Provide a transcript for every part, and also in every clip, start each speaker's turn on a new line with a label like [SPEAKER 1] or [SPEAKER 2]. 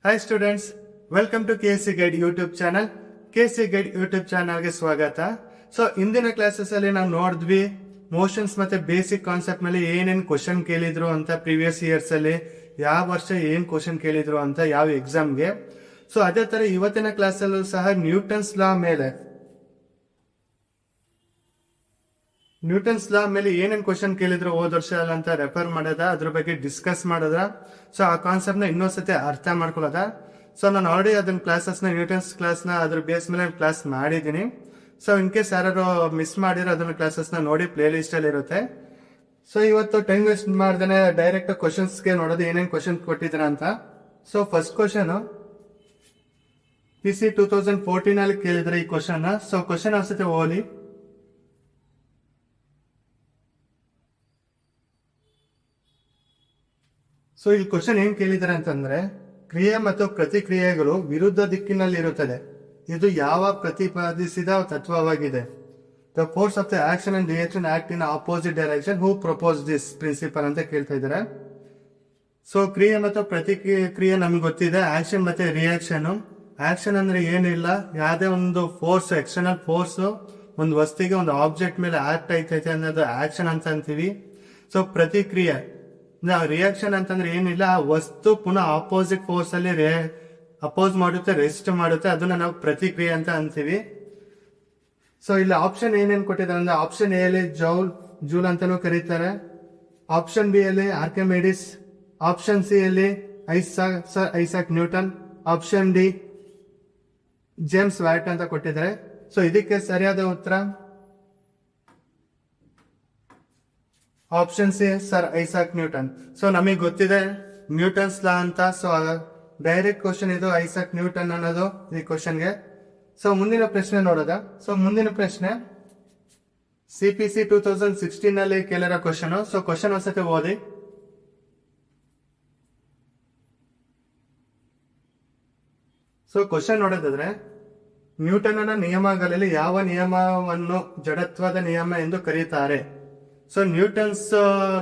[SPEAKER 1] Hi students, welcome to KC guide YouTube channel. KC guide YouTube ಚಾನಲ್ಗೆ ಸ್ವಾಗತ. So ಇಂದಿನ classes ಅಲ್ಲಿ ನಾವು ನೋಡಿದ್ವಿ ಮೋಷನ್ಸ್ ಮತ್ತೆ ಬೇಸಿಕ್ ಕಾನ್ಸೆಪ್ಟ್ ಮೇಲೆ ಏನೇನ್ ಕ್ವಶನ್ ಕೇಳಿದ್ರು ಅಂತ, ಪ್ರೀವಿಯಸ್ ಇಯರ್ಸ್ ಅಲ್ಲಿ ಯಾವ ವರ್ಷ ಏನ್ ಕ್ವಶನ್ ಕೇಳಿದ್ರು ಅಂತ ಯಾವ ಎಕ್ಸಾಮ್ಗೆ. ಸೊ ಅದೇ ತರ ಇವತ್ತಿನ ಕ್ಲಾಸ್ ಅಲ್ಲೂ ಸಹ ನ್ಯೂಟನ್ಸ್ ಲಾ ಮೇಲೆ ಏನೇನ್ ಕ್ವಶನ್ ಕೇಳಿದ್ರು ಹೋದ ವರ್ಷ ಅಂತ ರೆಫರ್ ಮಾಡೋದ, ಅದ್ರ ಬಗ್ಗೆ ಡಿಸ್ಕಸ್ ಮಾಡೋದ. ಸೊ ಆ ಕಾನ್ಸೆಪ್ಟ್ ನ ಇನ್ನೊಂದ್ಸತಿ ಅರ್ಥ ಮಾಡ್ಕೊಳ್ಳೋದ. ಸೊ ನಾನು ಆಲ್ರೆಡಿ ಅದನ್ನ ನ್ಯೂಟನ್ಸ್ ಕ್ಲಾಸ್ ನ ಅದ್ರ ಬೇಸ್ ಮೇಲೆ ಕ್ಲಾಸ್ ಮಾಡಿದೀನಿ. ಸೊ ಇನ್ ಕೇಸ್ ಯಾರು ಮಿಸ್ ಮಾಡಿರೋ ಅದನ್ನ ಕ್ಲಾಸಸ್ ನ ನೋಡಿ, ಪ್ಲೇ ಲಿಸ್ಟ್ ಅಲ್ಲಿ ಇರುತ್ತೆ. ಸೊ ಇವತ್ತು ಟೈಮ್ ವೇಸ್ಟ್ ಮಾಡ್ದೇನೆ ಡೈರೆಕ್ಟ್ ಕ್ವಶನ್ಸ್ ಗೆ ನೋಡೋದು ಏನೇನ್ ಕ್ವಶನ್ ಕೊಟ್ಟಿದ್ರ ಅಂತ. ಸೊ ಫಸ್ಟ್ ಕ್ವಶನ್ PC 2014 ಅಲ್ಲಿ ಕೇಳಿದ್ರೆ ಈ ಕ್ವಶನ್. ಸೊ ಕ್ವಶನ್ ಅನ್ಸುತ್ತೆ ಓದಿ. ಸೊ ಈ ಕ್ವಶನ್ ಏನ್ ಕೇಳಿದ್ದಾರೆ ಅಂತಂದ್ರೆ, ಕ್ರಿಯೆ ಮತ್ತು ಪ್ರತಿಕ್ರಿಯೆಗಳು ವಿರುದ್ಧ ದಿಕ್ಕಿನಲ್ಲಿ ಇರುತ್ತದೆ. ಇದು ಯಾವ ಪ್ರತಿಪಾದಿಸಿದ ತತ್ವವಾಗಿದೆ? The force of the action and reaction act in opposite direction, who propose this principle ಅಂತ ಕೇಳ್ತಾ ಇದ್ದಾರೆ. ಸೊ ಕ್ರಿಯೆ ಮತ್ತು ಪ್ರತಿಕ್ರಿಯೆ ನಮ್ಗೆ ಗೊತ್ತಿದೆ, ಆಕ್ಷನ್ ಮತ್ತೆ ರಿಯಾಕ್ಷನ್. ಆಕ್ಷನ್ ಅಂದ್ರೆ ಏನಿಲ್ಲ, ಯಾವುದೇ ಒಂದು ಫೋರ್ಸ್, ಎಕ್ಸ್ಟರ್ನಲ್ ಫೋರ್ಸ್ ಒಂದು ವಸ್ತುವಿಗೆ, ಒಂದು ಆಬ್ಜೆಕ್ಟ್ ಮೇಲೆ ಆಕ್ಟ್ ಆಯ್ತೈತೆ ಅನ್ನೋದು ಆಕ್ಷನ್ ಅಂತ ಅಂತೀವಿ. ಸೊ ಪ್ರತಿಕ್ರಿಯೆ, ರಿಯಾಕ್ಷನ್ ಅಂತಂದ್ರೆ ಏನಿಲ್ಲ, ಆ ವಸ್ತು ಪುನಃ ಆಪೋಸಿಟ್ ಫೋರ್ಸ್ ಅಲ್ಲಿ ಅಪೋಸ್ ಮಾಡುತ್ತೆ, ರೆಸಿಸ್ಟ್ ಮಾಡುತ್ತೆ, ಅದನ್ನ ನಾವು ಪ್ರತಿಕ್ರಿಯೆ ಅಂತ ಅಂತೀವಿ. ಸೊ ಇಲ್ಲಿ ಆಪ್ಷನ್ ಏನೇನ್ ಕೊಟ್ಟಿದ್ದಾರೆ ಅಂದ್ರೆ, ಆಪ್ಷನ್ ಎ ಅಲ್ಲಿ ಜೂಲ್ ಅಂತಾನೂ ಕರೀತಾರೆ, ಆಪ್ಷನ್ ಬಿ ಅಲ್ಲಿ ಆರ್ಕಿಮಿಡೀಸ್, ಆಪ್ಷನ್ ಸಿ ಅಲ್ಲಿ Isaac Newton, option D James watt ಅಂತ ಕೊಟ್ಟಿದ್ದಾರೆ. ಸೊ ಇದಕ್ಕೆ ಸರಿಯಾದ ಉತ್ತರ option C, sir Isaac Newton. So ನಮಗೆ ಗೊತ್ತಿದೆ ನ್ಯೂಟನ್ಸ್ ಲಾ ಅಂತ. ಸೊ ಡೈರೆಕ್ಟ್ ಕ್ವಶನ್ ಇದು, ಐಸಾಕ್ ನ್ಯೂಟನ್ ಅನ್ನೋದು ಈ ಕ್ವಶನ್ಗೆ. ಸೊ ಮುಂದಿನ ಪ್ರಶ್ನೆ ನೋಡೋದ. ಸೊ ಮುಂದಿನ ಪ್ರಶ್ನೆ CPC 2016 ಅಲ್ಲಿ ಕೇಳಿರೋ ಕ್ವಶನ್. ಸೊ ಕ್ವಶನ್ ಒಂದ್ಸತಿ ಓದಿ. ಸೊ ಕ್ವಶನ್ ನೋಡೋದಾದ್ರೆ, ನ್ಯೂಟನ್ನ ನಿಯಮಗಳಲ್ಲಿ ಯಾವ ನಿಯಮವನ್ನು ಜಡತ್ವದ ನಿಯಮ ಎಂದು ಕರೆಯುತ್ತಾರೆ? ಸೊ ನ್ಯೂಟನ್ಸ್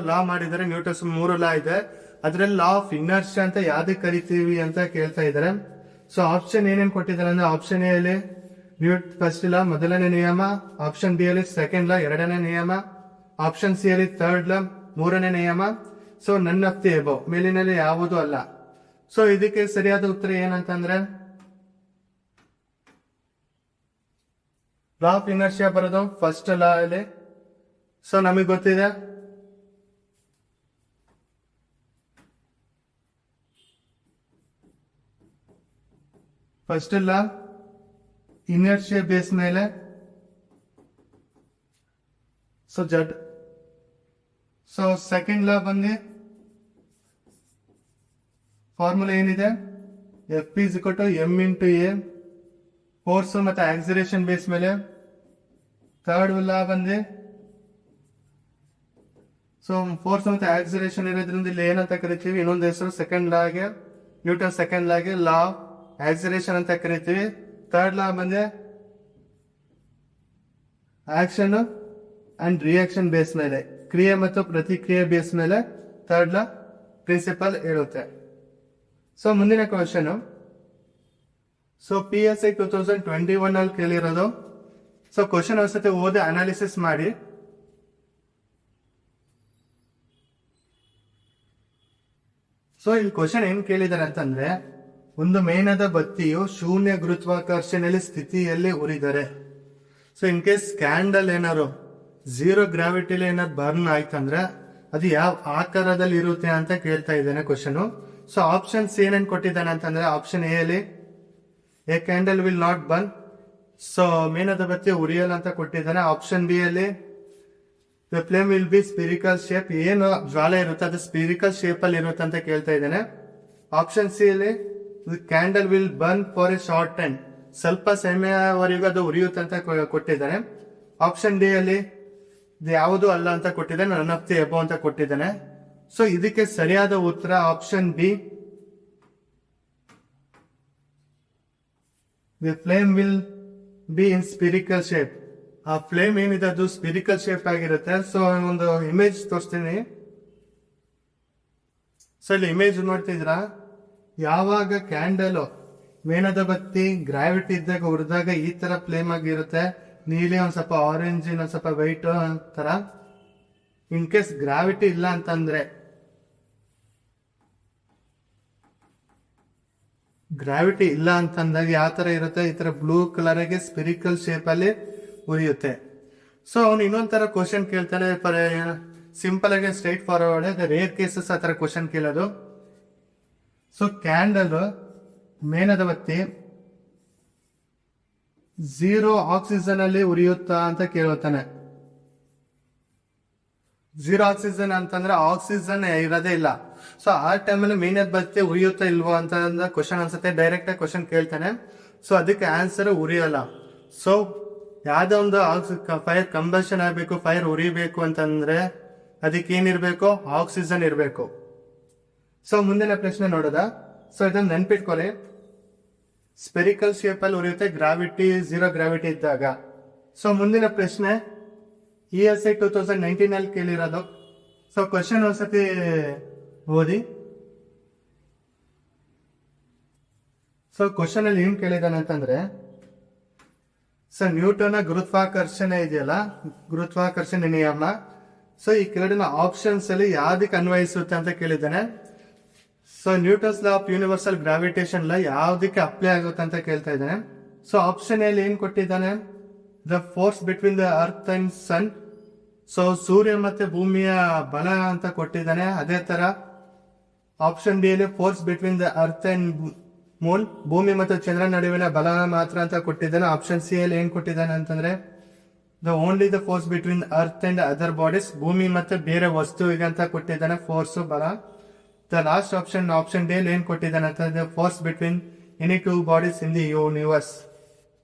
[SPEAKER 1] ಲಾ ಮಾಡಿದರೆ, ನ್ಯೂಟನ್ಸ್ 3 ಲಾ ಇದೆ, ಅದ್ರಲ್ಲಿ ಲಾ ಆಫ್ ಇನರ್ಷಿಯಾ ಅಂತ ಯಾವ್ದಕ್ಕೆ ಕರಿತೀವಿ ಅಂತ ಕೇಳ್ತಾ ಇದ್ದಾರೆ. ಸೊ ಆಪ್ಷನ್ ಏನೇನ್ ಕೊಟ್ಟಿದ್ದಾರೆ ಅಂದ್ರೆ, ಆಪ್ಷನ್ ಎ ಅಲ್ಲಿ ಫಸ್ಟ್ ಲಾ ಮೊದಲನೇ ನಿಯಮ, ಆಪ್ಷನ್ ಬಿ ಅಲ್ಲಿ ಸೆಕೆಂಡ್ ಲಾ ಎರಡನೇ ನಿಯಮ, ಆಪ್ಷನ್ ಸಿ ಅಲ್ಲಿ ಥರ್ಡ್ ಲಾ ಮೂರನೇ ನಿಯಮ. So none of the above, ಮೇಲಿನಲ್ಲಿ ಯಾವುದೂ ಅಲ್ಲ. ಸೊ ಇದಕ್ಕೆ ಸರಿಯಾದ ಉತ್ತರ ಏನಂತಂದ್ರೆ, ಲಾ ಆಫ್ ಇನರ್ಷಿಯಾ ಬರೋದು ಫಸ್ಟ್ ಲಾ ಅಲ್ಲಿ. ಸೊ ನಮಗೆ ಗೊತ್ತಿದೆ ಫಸ್ಟ್ ಲಾ ಇನರ್ಷಿಯಾ ಬೇಸ್ ಮೇಲೆ. ಸೊ ಸೊ ಸೆಕೆಂಡ್ ಲಾ ಬಂದು ಫಾರ್ಮುಲಾ ಏನಿದೆ, F = m × a, ಫೋರ್ಸ್ ಮತ್ತೆ ಆಕ್ಸಿಲರೇಷನ್ ಬೇಸ್ ಮೇಲೆ. ಥರ್ಡ್ ಲಾ ಬಂದು, ಸೊ ಫೋರ್ಸ್ ಮತ್ತೆ ಆಕ್ಸಿಲರೇಷನ್ ಇರೋದ್ರಿಂದ ಇಲ್ಲಿ ಏನಂತ ಕರಿತೀವಿ, ಇನ್ನೊಂದು ಹೆಸರು ಸೆಕೆಂಡ್ ಲಾಗೆ, ನ್ಯೂಟನ್ ಸೆಕೆಂಡ್ ಲಾಗೆ ಲಾ ಆಕ್ಸಿಲರೇಷನ್ ಅಂತ ಕರಿತೀವಿ. ಥರ್ಡ್ ಲಾ ಬಂದೆ ಆಕ್ಷನ್ ಅಂಡ್ ರಿಯಾಕ್ಷನ್ ಬೇಸ್ ಮೇಲೆ, ಕ್ರಿಯೆ ಮತ್ತು ಪ್ರತಿಕ್ರಿಯೆ ಬೇಸ್ ಮೇಲೆ ಥರ್ಡ್ ಲಾ ಪ್ರಿನ್ಸಿಪಲ್ ಇರುತ್ತೆ. ಸೊ ಮುಂದಿನ ಕ್ವಶನ್, ಸೊ PSI 2021 ಅಲ್ಲಿ ಕೇಳಿರೋದು. ಸೊ ಕ್ವಶನ್ ಒಂದ್ಸತಿ ಓದಿ ಅನಾಲಿಸಿಸ್ ಮಾಡಿ. ಸೊ ಇಲ್ಲಿ ಕ್ವಶನ್ ಏನ್ ಕೇಳಿದಾರೆ ಅಂತಂದ್ರೆ, ಒಂದು ಮೇಣದ ಬತ್ತಿಯು ಶೂನ್ಯ ಗುರುತ್ವಾಕರ್ಷಣೆಯಲ್ಲಿ ಸ್ಥಿತಿಯಲ್ಲಿ ಉರಿದರೆ, ಸೊ ಇನ್ ಕೇಸ್ ಕ್ಯಾಂಡಲ್ ಏನಾರು 0 ಗ್ರಾವಿಟಿಲಿ ಏನಾದ್ರು ಬರ್ನ್ ಆಯ್ತಂದ್ರೆ ಅದು ಯಾವ ಆಕಾರದಲ್ಲಿ ಇರುತ್ತೆ ಅಂತ ಕೇಳ್ತಾ ಇದ್ದೇನೆ ಕ್ವಶನ್. ಸೊ ಆಪ್ಷನ್ಸ್ ಏನೇನ್ ಕೊಟ್ಟಿದ್ದಾನೆ ಅಂತಂದ್ರೆ, ಆಪ್ಷನ್ ಎ ಅಲ್ಲಿ a candle will not burn, so ಮೇಣದ ಬತ್ತಿ ಉರಿಯಲ್ಲ ಅಂತ ಕೊಟ್ಟಿದ್ದಾನೆ. ಆಪ್ಷನ್ ಬಿ ಅಲ್ಲಿ the flame will be spherical shape, ಏನು ಜ್ವಾಲೆ ಇರುತ್ತೆ ಅದು ಸ್ಪಿರಿಕಲ್ ಶೇಪ್ ಅಲ್ಲಿ ಇರುತ್ತೆ ಅಂತ ಕೇಳ್ತಾ ಇದ್ದೇನೆ. ಆಪ್ಷನ್ ಸಿ ಅಲ್ಲಿ candle will burn for a short time, ಸ್ವಲ್ಪ ಸಮಯವರೆಗೂ ಅದು ಉರಿಯುತ್ತೆ ಅಂತ ಕೊಟ್ಟಿದ್ದಾನೆ. ಆಪ್ಷನ್ ಡಿ ಅಲ್ಲಿ ಯಾವುದು ಅಲ್ಲ ಅಂತ ಕೊಟ್ಟಿದ್ದಾನೆ, ನನ್ ಆಫ್ ದಿ ಎಬೋ ಅಂತ ಕೊಟ್ಟಿದ್ದಾನೆ. ಸೊ ಇದಕ್ಕೆ ಸರಿಯಾದ ಉತ್ತರ option B, the flame will be in spherical shape. ಆ ಫ್ಲೇಮ್ ಏನಿದೆ ಅದು ಸ್ಪಿರಿಕಲ್ ಶೇಪ್ ಆಗಿರುತ್ತೆ. ಸೊ ಒಂದು ಇಮೇಜ್ ತೋರಿಸ್ತೀನಿ. ಸೊ ಇಲ್ಲಿ ಇಮೇಜ್ ನೋಡ್ತಿದ್ರ, ಯಾವಾಗ ಕ್ಯಾಂಡಲ್ ಮೇಣದ ಬತ್ತಿ ಗ್ರಾವಿಟಿ ಇದ್ದಾಗ ಉರಿದಾಗ ಈ ತರ ಫ್ಲೇಮ್ ಆಗಿರುತ್ತೆ, ನೀಲಿ ಒಂದ್ ಸ್ವಲ್ಪ ಆರೆಂಜ್ ಒಂದ್ ಸ್ವಲ್ಪ ವೈಟ್ ತರ. ಇನ್ ಕೇಸ್ ಗ್ರಾವಿಟಿ ಇಲ್ಲ ಅಂತಂದ್ರೆ, ಗ್ರಾವಿಟಿ ಇಲ್ಲ ಅಂತಂದಾಗ ಯಾವ ತರ ಇರುತ್ತೆ, ಈ ತರ ಬ್ಲೂ ಕಲರ್ಗೆ ಸ್ಪಿರಿಕಲ್ ಶೇಪ್ ಅಲ್ಲಿ ಉರಿಯುತ್ತೆ. ಸೊ ಅವ್ನು ಇನ್ನೊಂದ್ ತರ ಕ್ವಶನ್ ಕೇಳ್ತಾನೆ, ಸಿಂಪಲ್ ಆಗಿ ಸ್ಟ್ರೈಟ್ ಫಾರ್ವರ್ಡ್, ರೇರ್ ಕೇಸಸ್ ಆ ತರ ಕ್ವಶನ್ ಕೇಳೋದು. ಸೊ ಕ್ಯಾಂಡಲ್ ಮೇಣದ ಬತ್ತಿ 0 ಆಕ್ಸಿಜನ್ ಅಲ್ಲಿ ಉರಿಯುತ್ತಾ ಅಂತ ಕೇಳುತ್ತಾನೆ. 0 ಆಕ್ಸಿಜನ್ ಅಂತಂದ್ರೆ ಆಕ್ಸಿಜನ್ ಇರೋದೇ ಇಲ್ಲ. ಸೊ ಆ ಟೈಮಲ್ಲಿ ಮೇಣದ ಬತ್ತಿ ಉರಿಯುತ್ತಾ ಇಲ್ವೋ ಅಂತ ಕ್ವಶನ್ ಅನ್ಸುತ್ತೆ, ಡೈರೆಕ್ಟ್ ಆಗಿ ಕ್ವಶನ್ ಕೇಳ್ತಾನೆ. ಸೊ ಅದಕ್ಕೆ ಆನ್ಸರ್ ಉರಿಯಲ್ಲ. ಸೊ ಯಾವ್ದೋ ಒಂದು ಫೈರ್ ಕಂಬಷನ್ ಆಗ್ಬೇಕು, ಫೈರ್ ಉರಿಬೇಕು ಅಂತಂದ್ರೆ ಅದಕ್ಕೆ ಏನಿರ್ಬೇಕು, ಆಕ್ಸಿಜನ್ ಇರಬೇಕು. ಸೊ ಮುಂದಿನ ಪ್ರಶ್ನೆ ನೋಡೋದ. ಸೊ ಇದನ್ನ ನೆನ್ಪಿಟ್ಕೊಳ್ಳಿ, ಸ್ಪೆರಿಕಲ್ ಶೇಪ್ ಅಲ್ಲಿ ಉರಿಯುತ್ತೆ ಗ್ರಾವಿಟಿ 0 ಗ್ರಾವಿಟಿ ಇದ್ದಾಗ. ಸೊ ಮುಂದಿನ ಪ್ರಶ್ನೆ ESI 2019 ಅಲ್ಲಿ ಕೇಳಿರೋದು. ಸೊ ಕ್ವಶನ್ ಒಂದ್ಸತಿ ಓದಿ. ಸೊ ಕ್ವಶನ್ ಅಲ್ಲಿ ಏನ್ ಕೇಳಿದಾನೆ ಅಂತಂದ್ರೆ, ಸೊ ನ್ಯೂಟನ್ ಗುರುತ್ವಾಕರ್ಷಣೆ ಇದೆಯಲ್ಲ, ಗುರುತ್ವಾಕರ್ಷಣೆ ನಿಯಮ, ಸೊ ಈ ಕೆಳಗಿನ ಆಪ್ಷನ್ಸ್ ಅಲ್ಲಿ ಯಾವ್ದಕ್ಕೆ ಅನ್ವಯಿಸುತ್ತೆ ಅಂತ ಕೇಳಿದ್ದಾನೆ. So Newton's law of universal gravitation law ಯಾವ್ದಕ್ಕೆ ಅಪ್ಲೈ ಆಗುತ್ತೆ ಅಂತ ಕೇಳ್ತಾ ಇದ್ದಾನೆ. ಸೊ ಆಪ್ಷನ್ ಅಲ್ಲಿ ಏನ್ ಕೊಟ್ಟಿದ್ದಾನೆ, the force between the earth and sun. So ಸೂರ್ಯ ಮತ್ತೆ ಭೂಮಿಯ ಬಲ ಅಂತ ಕೊಟ್ಟಿದ್ದಾನೆ. ಅದೇ ತರ ಆಪ್ಷನ್ ಡಿ ಅಲ್ಲಿ force between the earth and moon, ಭೂಮಿ ಮತ್ತು ಚಂದ್ರ ನಡುವಿನ ಬಲ ಮಾತ್ರ ಅಂತ ಕೊಟ್ಟಿದ್ದಾನೆ. ಆಪ್ಷನ್ ಸಿ ಅಲ್ಲಿ ಏನ್ ಕೊಟ್ಟಿದ್ದಾನೆ ಅಂತಂದ್ರೆ, the only the force between earth and other bodies, ಭೂಮಿ ಮತ್ತೆ ಬೇರೆ ವಸ್ತುವಿಗೆ ಅಂತ ಕೊಟ್ಟಿದ್ದಾನೆ ಫೋರ್ಸ್ ಬಲ. ದ ಲಾಸ್ಟ್ ಆಪ್ಷನ್ ಡಿ ಅಲ್ಲಿ ಏನ್ ಕೊಟ್ಟಿದ್ದಾನೆ ಅಂತಂದ್ರೆ, force between any 2 bodies in the universe.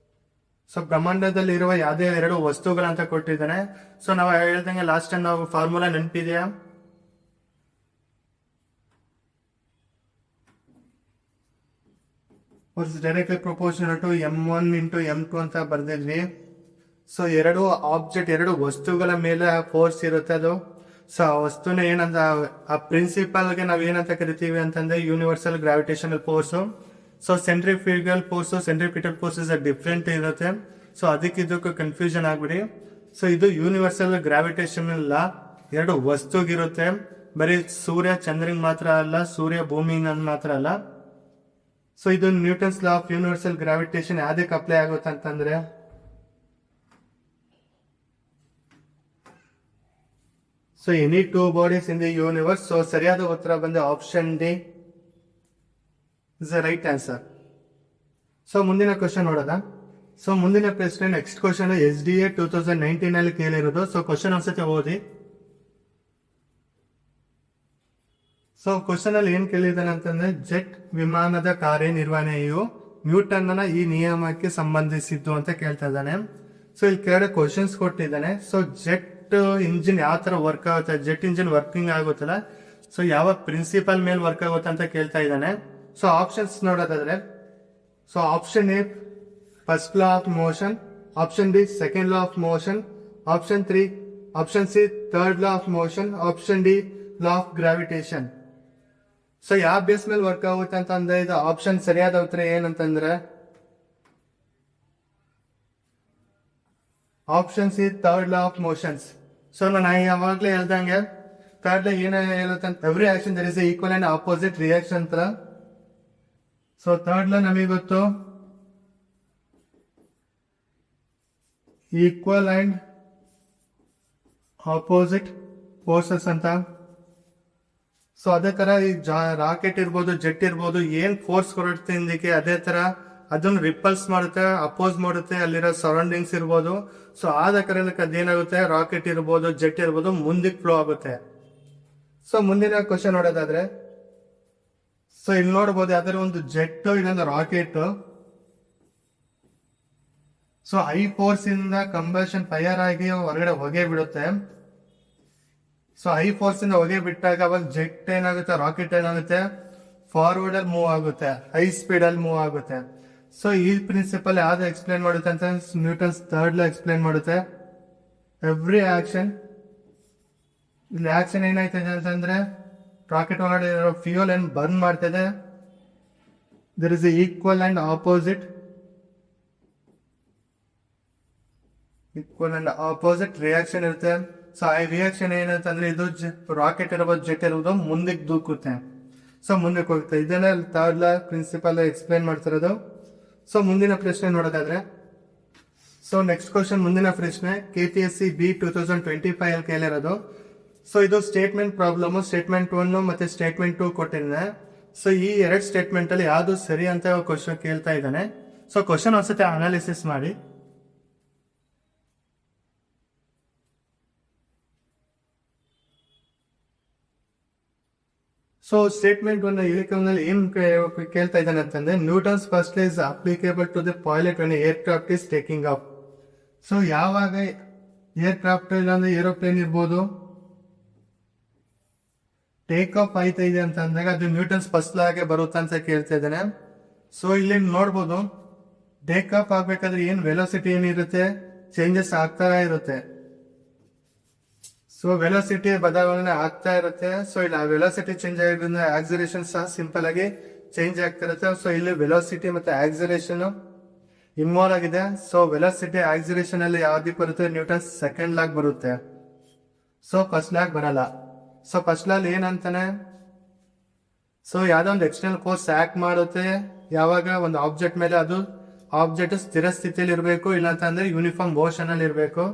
[SPEAKER 1] So ಬ್ರಹ್ಮಾಂಡದಲ್ಲಿ ಇರುವ ಯಾವುದೇ 2 ವಸ್ತುಗಳಂತ ಕೊಟ್ಟಿದ್ದಾನೆ. ಸೊ ನಾವು ಹೇಳ್ದಂಗೆ ಲಾಸ್ಟ್ ಟೈಮ್ ನಾವು ಫಾರ್ಮುಲಾ ನೆನಪಿದೆಯಾ, directly proportional to m1 into m2 ಅಂತ ಬರ್ದಿದ್ವಿ. ಸೊ 2 ಆಬ್ಜೆಕ್ಟ್ 2 ವಸ್ತುಗಳ ಮೇಲೆ ಫೋರ್ಸ್ ಇರುತ್ತೆ ಅದು. ಸೊ ಆ ವಸ್ತುನ ಏನಂತ, ಆ ಪ್ರಿನ್ಸಿಪಲ್ಗೆ ನಾವ್ ಏನಂತ ಕರಿತೀವಿ ಅಂತಂದ್ರೆ universal gravitational force. So centrifugal force, centripetal forces different ಇರುತ್ತೆ. ಸೊ ಅದಕ್ಕೆ ಇದಕ್ಕೂ ಕನ್ಫ್ಯೂಷನ್ ಆಗ್ಬಿಡಿ. ಸೊ ಇದು ಯೂನಿವರ್ಸಲ್ ಗ್ರಾವಿಟೇಷನಲ್ ಲಾ 2 ವಸ್ತುಗಿರುತ್ತೆ, ಬರೀ ಸೂರ್ಯ ಚಂದ್ರನ್ ಮಾತ್ರ ಅಲ್ಲ, ಸೂರ್ಯ ಭೂಮಿ ಮಾತ್ರ ಅಲ್ಲ. ಸೊ ಇದು Newton's law of universal gravitation ಯಾವ್ದಕ್ಕೆ ಅಪ್ಲೈ ಆಗುತ್ತೆ ಅಂತಂದ್ರೆ, so any 2 bodies in the universe. So ಸರಿಯಾದ ಉತ್ತರ ಬಂದು option D is the right answer. So ಮುಂದಿನ ಕ್ವಶನ್ ನೋಡೋದ. ಸೊ ಮುಂದಿನ ಪ್ರಶ್ನೆ ನೆಕ್ಸ್ಟ್ ಕ್ವಶನ್ SDA 2019 ಅಲ್ಲಿ ಕೇಳಿರೋದು. ಸೊ ಕ್ವಶನ್ ಒಂದ್ಸತಿ ಓದಿ. ಸೊ ಕ್ವಶನ್ ಅಲ್ಲಿ ಏನ್ ಕೇಳಿದಾನೆ ಅಂತಂದ್ರೆ, ಜೆಟ್ ವಿಮಾನದ ಕಾರ್ಯನಿರ್ವಹಣೆಯು ನ್ಯೂಟನ್ನ ಈ ನಿಯಮಕ್ಕೆ ಸಂಬಂಧಿಸಿದ್ದು ಅಂತ ಕೇಳ್ತಾ ಇದ್ದಾನೆ. ಸೊ ಇಲ್ಲಿ ಕೆಳಗಡೆ ಕ್ವಶನ್ಸ್ ಕೊಟ್ಟಿದ್ದಾನೆ. ಸೊ ಜೆಟ್ ಇಂಜಿನ್ ಯಾವ ತರ ವರ್ಕ್ ಆಗುತ್ತೆ, ಜೆಟ್ ಇಂಜಿನ್ ವರ್ಕಿಂಗ್ ಆಗುತ್ತಲ್ಲ, ಸೊ ಯಾವ ಪ್ರಿನ್ಸಿಪಲ್ ಮೇಲೆ ವರ್ಕ್ ಆಗುತ್ತೆ ಅಂತ ಕೇಳ್ತಾ ಇದ್ದಾನೆ. ಸೊ ಆಪ್ಷನ್ಸ್ ನೋಡೋದಾದ್ರೆ, so option A first law of motion, option B second law of motion, option C third law of motion, option D law of gravitation. So ಯಾವ base ಮೇಲೆ work ಆಗುತ್ತೆ ಅಂತಂದ್ರೆ ಇದು ಆಪ್ಷನ್ ಸರಿಯಾದ ಉತ್ತರ ಏನಂತಂದ್ರೆ option C third law of motions. So ನಾನು ಯಾವಾಗ್ಲೇ ಹೇಳ್ದಂಗೆ ಥರ್ಡ್ ಲಾ ಏನ ಹೇಳುತ್ತೆ ಅಂತ, every action there is equal and opposite reaction ಅಂತ. ಸೊ ಥರ್ಡ್ ಲಾ ನಮಗೆ ಗೊತ್ತು, ಈಕ್ವಲ್ ಅಂಡ್ ಆಪೋಸಿಟ್ ಫೋರ್ಸಸ್ ಅಂತ. ಸೊ ಅದೇ ತರ ಈ ರಾಕೆಟ್ ಇರ್ಬೋದು, ಜೆಟ್ ಇರ್ಬೋದು, ಏನ್ ಫೋರ್ಸ್ ಕೊಡುತ್ತೆ ಇಂದಿಗೆ ಅದೇ ತರ ಅದನ್ನ ರಿಪಲ್ಸ್ ಮಾಡುತ್ತೆ, ಅಪೋಸ್ ಮಾಡುತ್ತೆ ಅಲ್ಲಿರೋ ಸರೌಂಡಿಂಗ್ಸ್ ಇರ್ಬೋದು. ಸೊ ಆದ ಕಾರಣಕ್ಕೆ ಅದೇನಾಗುತ್ತೆ, ರಾಕೆಟ್ ಇರ್ಬೋದು, ಜೆಟ್ ಇರ್ಬೋದು, ಮುಂದಕ್ಕೆ ಫ್ಲೋ ಆಗುತ್ತೆ. ಸೊ ಮುಂದಿನ ಕ್ವಶನ್ ನೋಡೋದಾದ್ರೆ, ಸೊ ಇಲ್ಲಿ ನೋಡ್ಬೋದು ಯಾವ್ದಾರ ಒಂದು ಜೆಟ್, ಇನ್ನೊಂದು ರಾಕೆಟ್. ಸೊ ಹೈ ಫೋರ್ಸ್ ಇಂದ ಕಂಬಷನ್ ಫೈರ್ ಆಗಿ ಹೊರಗಡೆ ಹೊಗೆ ಬಿಡುತ್ತೆ. ಸೊ ಹೈ ಫೋರ್ಸ್ ಇಂದ ಹೊಗೆ ಬಿಟ್ಟಾಗ ಅವಾಗ ಜೆಟ್ ಏನಾಗುತ್ತೆ, ರಾಕೆಟ್ ಏನಾಗುತ್ತೆ, ಫಾರ್ವರ್ಡ್ ಅಲ್ಲಿ ಮೂವ್ ಆಗುತ್ತೆ, ಹೈ ಸ್ಪೀಡ್ ಅಲ್ಲಿ ಮೂವ್ ಆಗುತ್ತೆ. ಸೊ ಈ ಪ್ರಿನ್ಸಿಪಲ್ ಯಾವ್ದು ಎಕ್ಸ್ಪ್ಲೇನ್ ಮಾಡುತ್ತೆ ಅಂತ ನ್ಯೂಟನ್ಸ್ ಥರ್ಡ್ ಲಾ ಎಕ್ಸ್ಪ್ಲೇನ್ ಮಾಡುತ್ತೆ. ಎವ್ರಿ ಆಕ್ಷನ್, ಇಲ್ಲಿ ಆಕ್ಷನ್ ಏನಾಯ್ತದೆ ಅಂತಂದ್ರೆ ರಾಕೆಟ್ ಒಳಗಡೆ ಇರೋ ಫ್ಯೂಯಲ್ ಏನ್ ಬರ್ನ್ ಮಾಡ್ತದೆ, there is a equal and opposite reaction ಇರುತ್ತೆ. ಸೊ ಆ ರಿಯಾಕ್ಷನ್ ಏನಂತಂದ್ರೆ ಇದು ರಾಕೆಟ್ ಇರಬಹುದು, ಜೆಟ್ ಇರಬಹುದು, ಮುಂದಕ್ಕೆ ದೂಕುತ್ತೆ. ಸೊ ಮುಂದಕ್ಕೆ ಹೋಗುತ್ತೆ. ಇದನ್ನ ಥರ್ಡ್ ಲಾ ಪ್ರಿನ್ಸಿಪಲ್ ಎಕ್ಸ್ಪ್ಲೈನ್ ಮಾಡ್ತಿರೋದು. ಸೊ ಮುಂದಿನ ಪ್ರಶ್ನೆ ನೋಡೋದಾದ್ರೆ, ಸೊ ನೆಕ್ಸ್ಟ್ ಕ್ವಶನ್, ಮುಂದಿನ ಪ್ರಶ್ನೆ KPSC B 2025 ಅಲ್ಲಿ ಕೇಳಿರೋದು. ಸೊ ಇದು ಸ್ಟೇಟ್ಮೆಂಟ್ ಪ್ರಾಬ್ಲಮ್. ಸ್ಟೇಟ್ಮೆಂಟ್ 1 ಮತ್ತೆ ಸ್ಟೇಟ್ಮೆಂಟ್ 2 ಕೊಟ್ಟಿದ್ದಾನೆ. ಸೊ ಈ ಎರಡು ಸ್ಟೇಟ್ಮೆಂಟ್ ಅಲ್ಲಿ ಯಾವ್ದು ಸರಿ ಅಂತ ಕ್ವಶನ್ ಕೇಳ್ತಾ ಇದ್ದಾನೆ. ಸೊ ಕ್ವಶನ್ ಒಂದ್ಸತಿ ಅನಾಲಿಸಿಸ್ ಮಾಡಿ. ಸೊ ಸ್ಟೇಟ್ಮೆಂಟ್ 1 ಹೇಳಿಕೆನಲ್ಲಿ ಏನ್ ಕೇಳ್ತಾ ಇದ್ದಾನೆ ಅಂತಂದ್ರೆ, Newton's first law is applicable to the pilot when aircraft is taking off. So ಯಾವಾಗ ಏರ್ಕ್ರಾಫ್ಟ್ ಇಲ್ಲಾಂದ್ರೆ ಏರೋಪ್ಲೇನ್ ಇರ್ಬೋದು ಟೇಕ್ ಆಫ್ ಆಯ್ತಾ ಇದೆ ಅಂತ ಅಂದಾಗ ಅದು ನ್ಯೂಟನ್ಸ್ ಫಸ್ಟ್ ಲಾಗೆ ಬರುತ್ತೆ ಅಂತ ಕೇಳ್ತಾ ಇದ್ದಾನೆ. ಸೊ ಇಲ್ಲಿ ನೋಡ್ಬೋದು, ಟೇಕ್ ಆಫ್ ಆಗ್ಬೇಕಾದ್ರೆ ಏನ್ ವೆಲೋಸಿಟಿ ಏನಿರುತ್ತೆ ಚೇಂಜಸ್ ಆಗ್ತಾ ಇರುತ್ತೆ. ಸೊ ವೆಲೋಸಿಟಿ ಬದಲಾವಣೆ ಆಗ್ತಾ ಇರುತ್ತೆ. ಸೊ ಇಲ್ಲಿ ವೆಲೋಸಿಟಿ ಚೇಂಜ್ ಆಗಿರೋದ್ರಿಂದ ಆಕ್ಸಲೇಷನ್ ಸಹ ಸಿಂಪಲ್ ಆಗಿ ಚೇಂಜ್ ಆಗ್ತಿರುತ್ತೆ. ಸೊ ಇಲ್ಲಿ ವೆಲೋಸಿಟಿ ಮತ್ತೆ ಆಕ್ಸಲೇಷನ್ ಇನ್ವಾಲ್ವ್ ಆಗಿದೆ. ಸೊ ವೆಲೋಸಿಟಿ ಆಕ್ಸಲೇಷನ್ ಅಲ್ಲಿ ಯಾವ್ದು ಬರುತ್ತೆ, ನ್ಯೂಟನ್ ಸೆಕೆಂಡ್ ಲಾಗ್ ಬರುತ್ತೆ. ಸೊ ಫಸ್ಟ್ ಲಾಗ್ ಬರಲ್ಲ. ಸೊ ಫಸ್ಟ್ ಲಾಲ್ ಏನಂತಾನೆ, ಸೊ ಯಾವ್ದೋ ಒಂದು ಎಕ್ಸ್ಟರ್ನಲ್ ಫೋರ್ಸ್ ಆಕ್ಟ್ ಮಾಡುತ್ತೆ ಯಾವಾಗ ಒಂದು ಆಬ್ಜೆಕ್ಟ್ ಮೇಲೆ, ಅದು ಆಬ್ಜೆಕ್ಟ್ ಸ್ಥಿರ ಸ್ಥಿತಿಯಲ್ಲಿ ಇರಬೇಕು, ಇಲ್ಲಾಂತಂದ್ರೆ ಯೂನಿಫಾರ್ಮ್ ಮೋಷನ್ ಅಲ್ಲಿ ಇರಬೇಕು.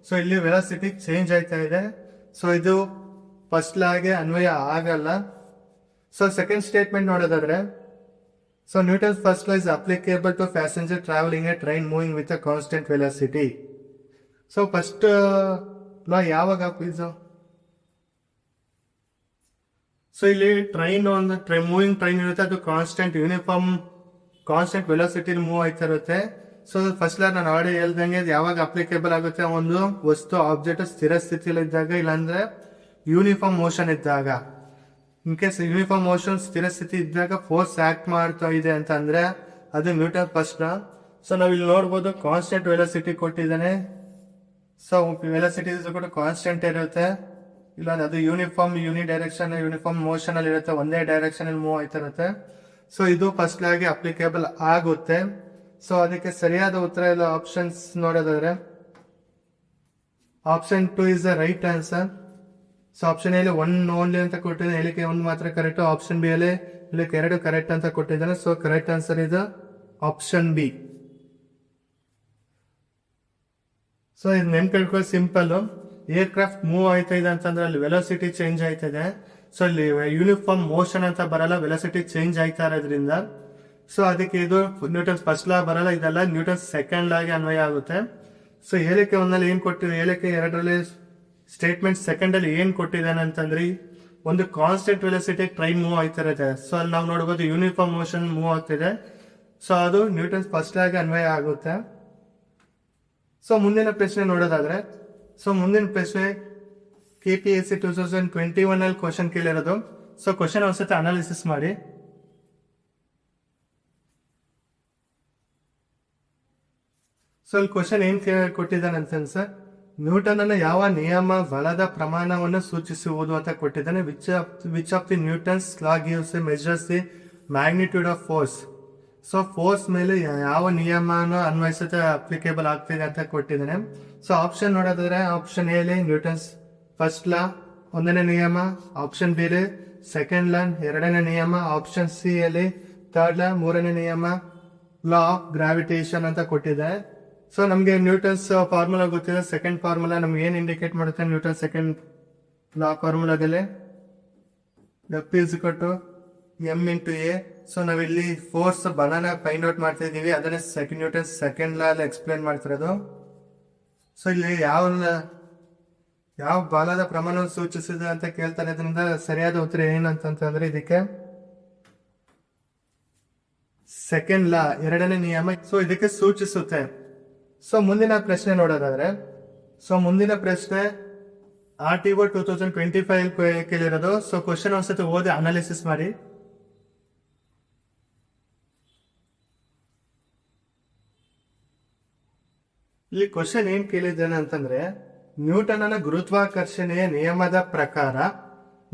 [SPEAKER 1] ಸೊ ಇಲ್ಲಿ ವೆಲಾಸಿಟಿ ಚೇಂಜ್ ಆಯ್ತಾ ಇದೆ. ಸೊ ಇದು ಫಸ್ಟ್ ಲಾಗೆ ಅನ್ವಯ ಆಗಲ್ಲ. ಸೊ ಸೆಕೆಂಡ್ ಸ್ಟೇಟ್ಮೆಂಟ್ ನೋಡೋದಾದ್ರೆ, so Newton's first law is applicable to passenger travelling a train moving with a constant velocity. So first law ಯಾವಾಗ ಇದು, ಸೊ ಇಲ್ಲಿ ಟ್ರೈನ್ ಒಂದು ಮೂವಿಂಗ್ ಟ್ರೈನ್ ಇರುತ್ತೆ, ಅದು constant uniform constant velocity move ಆಯ್ತಾ ಇರುತ್ತೆ. So first ಲಾ ನಾನು ಆಲ್ರೆಡಿ ಹೇಳ್ದಂಗೆ ಯಾವಾಗ ಅಪ್ಲಿಕೇಬಲ್ ಆಗುತ್ತೆ, ಒಂದು ವಸ್ತು ಆಬ್ಜೆಕ್ಟ್ ಸ್ಥಿರ ಸ್ಥಿತಿಯಲ್ಲಿ ಇದ್ದಾಗ, ಇಲ್ಲಾಂದ್ರೆ ಯೂನಿಫಾರ್ಮ್ ಮೋಷನ್ ಇದ್ದಾಗ. ಇನ್ ಕೇಸ್ ಯೂನಿಫಾರ್ಮ್ ಮೋಷನ್ ಸ್ಥಿರ ಸ್ಥಿತಿ ಇದ್ದಾಗ ಫೋರ್ಸ್ ಆಕ್ಟ್ ಮಾಡ್ತಾ ಇದೆ ಅಂತ ಅಂದ್ರೆ ಅದು ನ್ಯೂಟನ್ ಫಸ್ಟ್ ಲಾ. ಸೊ ನಾವ್ ಇಲ್ಲಿ ನೋಡ್ಬೋದು ಕಾನ್ಸ್ಟೆಂಟ್ ವೆಲಾಸಿಟಿ ಕೊಟ್ಟಿದ್ದಾನೆ. ಸೊ ವೆಲಾಸಿಟಿ ಕೂಡ ಕಾನ್ಸ್ಟೆಂಟ್ ಇರುತ್ತೆ, ಇಲ್ಲ ಅದು ಯೂನಿಫಾರ್ಮ್ ಯೂನಿಫಾರ್ಮ್ ಮೋಷನ್ ಅಲ್ಲಿ ಇರುತ್ತೆ, ಒಂದೇ ಡೈರೆಕ್ಷನ್ ಅಲ್ಲಿ ಮೂವ್ ಆಯ್ತಾ ಇರುತ್ತೆ. ಸೊ ಇದು ಫಸ್ಟ್ ಲಾಗೆ ಅಪ್ಲಿಕೇಬಲ್ ಆಗುತ್ತೆ. ಸೊ ಅದಕ್ಕೆ ಸರಿಯಾದ ಉತ್ತರ ಇಲ್ಲ ಆಪ್ಷನ್ಸ್ ನೋಡೋದಾದ್ರೆ, option 2 is the right answer. So option ಎಲ್ಲಿ 1 ಓನ್ಲಿ ಅಂತ ಕೊಟ್ಟಿದ್ದಾನೆ, ಹೇಳಿಕೆ 1 ಮಾತ್ರ ಕರೆಕ್ಟ್. ಆಪ್ಷನ್ ಬಿ ಅಲ್ಲಿ ಹೇಳಿಕೆ 2 ಕರೆಕ್ಟ್ ಅಂತ ಕೊಟ್ಟಿದ್ದಾನೆ. So correct answer is option B. So ಇದು ನೆನ್ಪಿಟ್ಕೊಳ್ಳಿ, ಸಿಂಪಲ್. ಏರ್ಕ್ರಾಫ್ಟ್ ಮೂವ್ ಆಯ್ತಾ ಇದೆ ಅಂತಂದ್ರೆ ಅಲ್ಲಿ ವೆಲಾಸಿಟಿ ಚೇಂಜ್ ಆಯ್ತದೆ. ಸೊ ಇಲ್ಲಿ ಯೂನಿಫಾರ್ಮ್ ಮೋಷನ್ ಅಂತ ಬರಲ್ಲ, ವೆಲಾಸಿಟಿ ಚೇಂಜ್ ಆಯ್ತಾ ಇರೋದ್ರಿಂದ. ಸೊ ಅದಕ್ಕೆ ಇದು ನ್ಯೂಟನ್ಸ್ ಫಸ್ಟ್ ಲಾ ಬರಲ್ಲ, ಇದೆಲ್ಲ ನ್ಯೂಟನ್ಸ್ ಸೆಕೆಂಡ್ ಲಾಗೆ ಅನ್ವಯ ಆಗುತ್ತೆ. ಸೊ ಹೇಳಿಕೆ 1 ಏನ್ ಕೊಟ್ಟಿದೆ, ಹೇಳಿಕೆ 2 ಸ್ಟೇಟ್ಮೆಂಟ್ ಸೆಕೆಂಡ್ ಅಲ್ಲಿ ಏನ್ ಕೊಟ್ಟಿದ್ದಾನೆ ಅಂತಂದ್ರೆ, ಒಂದು ಕಾನ್ಸ್ಟೆಂಟ್ ವೆಲಾಸಿಟಿ ಟ್ರೈನ್ ಮೂವ್ ಆಗ್ತಾ ಇರುತ್ತೆ. ಸೊ ಅಲ್ಲಿ ನಾವು ನೋಡಬಹುದು ಯೂನಿಫಾರ್ಮ್ ಮೋಷನ್ ಮೂವ್ ಆಗ್ತಿದೆ. ಸೊ ಅದು ನ್ಯೂಟನ್ಸ್ ಫಸ್ಟ್ ಲಾಗೆ ಅನ್ವಯ ಆಗುತ್ತೆ. ಸೊ ಮುಂದಿನ ಪ್ರಶ್ನೆ ನೋಡೋದಾದ್ರೆ, ಸೊ ಮುಂದಿನ ಪ್ರಶ್ನೆ KPSC 2021 ಅಲ್ಲಿ ಕ್ವಶನ್ ಕೇಳಿರೋದು. ಸೊ ಕ್ವಶನ್ ಒಂದ್ಸತಿ ಅನಾಲಿಸಿಸ್ ಮಾಡಿ. ಸೊ ಇಲ್ಲಿ ಕ್ವಶನ್ ಏನ್ ಕೊಟ್ಟಿದ್ದಾನೆ ಅಂತಂದ್ರೆ, ನ್ಯೂಟನ್ ಅನ್ನ ಯಾವ ನಿಯಮ ಬಲದ ಪ್ರಮಾಣವನ್ನು ಸೂಚಿಸುವುದು ಅಂತ ಕೊಟ್ಟಿದ್ದಾನೆ. Which of the Newton's law gives measures the magnitude of force. So force ಮೇಲೆ ಯಾವ ನಿಯಮನ ಅನ್ವಯಿಸುತ್ತೆ, ಅಪ್ಲಿಕೇಬಲ್ ಆಗ್ತಿದೆ ಅಂತ ಕೊಟ್ಟಿದ್ದಾನೆ. ಸೊ ಆಪ್ಷನ್ ನೋಡೋದಾದ್ರೆ, option A Newton's first law 1ನೇ ನಿಯಮ, ಆಪ್ಷನ್ ಬಿ ಸೆಕೆಂಡ್ ಲಾ 2ನೇ ನಿಯಮ, ಆಪ್ಷನ್ ಸಿ ಅಲ್ಲಿ ಥರ್ಡ್ ಲಾ 3ನೇ ನಿಯಮ, ಲಾ ಆಫ್ ಗ್ರಾವಿಟೇಷನ್ ಅಂತ ಕೊಟ್ಟಿದೆ. ಸೊ ನಮ್ಗೆ ನ್ಯೂಟನ್ಸ್ ಫಾರ್ಮುಲಾ ಗೊತ್ತಿದೆ. ಸೆಕೆಂಡ್ ಫಾರ್ಮುಲಾ ನಮ್ಗೆ ಏನ್ ಇಂಡಿಕೇಟ್ ಮಾಡುತ್ತೆ, ನ್ಯೂಟನ್ ಸೆಕೆಂಡ್ ಲಾ ಫಾರ್ಮುಲಾದಲ್ಲಿ F = m × a. ಸೊ ನಾವಿಲ್ಲಿ ಫೋರ್ಸ್ ಬಲನ ಫೈಂಡ್ ಔಟ್ ಮಾಡ್ತಾ ಇದೀವಿ, ಅದನ್ನೇ ನ್ಯೂಟನ್ ಸೆಕೆಂಡ್ ಲಾ ಅಲ್ಲಿ ಎಕ್ಸ್ಪ್ಲೇನ್ ಮಾಡ್ತಿರೋದು. ಸೊ ಇಲ್ಲಿ ಯಾವ ಬಲದ ಪ್ರಮಾಣವನ್ನು ಸೂಚಿಸಿದೆ ಅಂತ ಕೇಳ್ತಾರೆ. ಅದರಿಂದ ಸರಿಯಾದ ಉತ್ತರ ಏನಂತಂದ್ರೆ ಇದಕ್ಕೆ ಸೆಕೆಂಡ್ ಲಾ 2ನೇ ನಿಯಮ. ಸೊ ಇದಕ್ಕೆ ಸೂಚಿಸುತ್ತೆ. ಸೊ ಮುಂದಿನ ಪ್ರಶ್ನೆ ನೋಡೋದಾದ್ರೆ, ಸೊ ಮುಂದಿನ ಪ್ರಶ್ನೆ RTO 2025 ಕೇಳಿರೋದು. ಸೊ ಕ್ವಶನ್ ಒಂದ್ಸತಿ ಓದಿ ಅನಾಲಿಸಿಸ್ ಮಾಡಿ. ಇಲ್ಲಿ ಕ್ವಶನ್ ಏನ್ ಕೇಳಿದ್ದಾನೆ ಅಂತಂದ್ರೆ, ನ್ಯೂಟನ್ನ ಗುರುತ್ವಾಕರ್ಷಣೆಯ ನಿಯಮದ ಪ್ರಕಾರ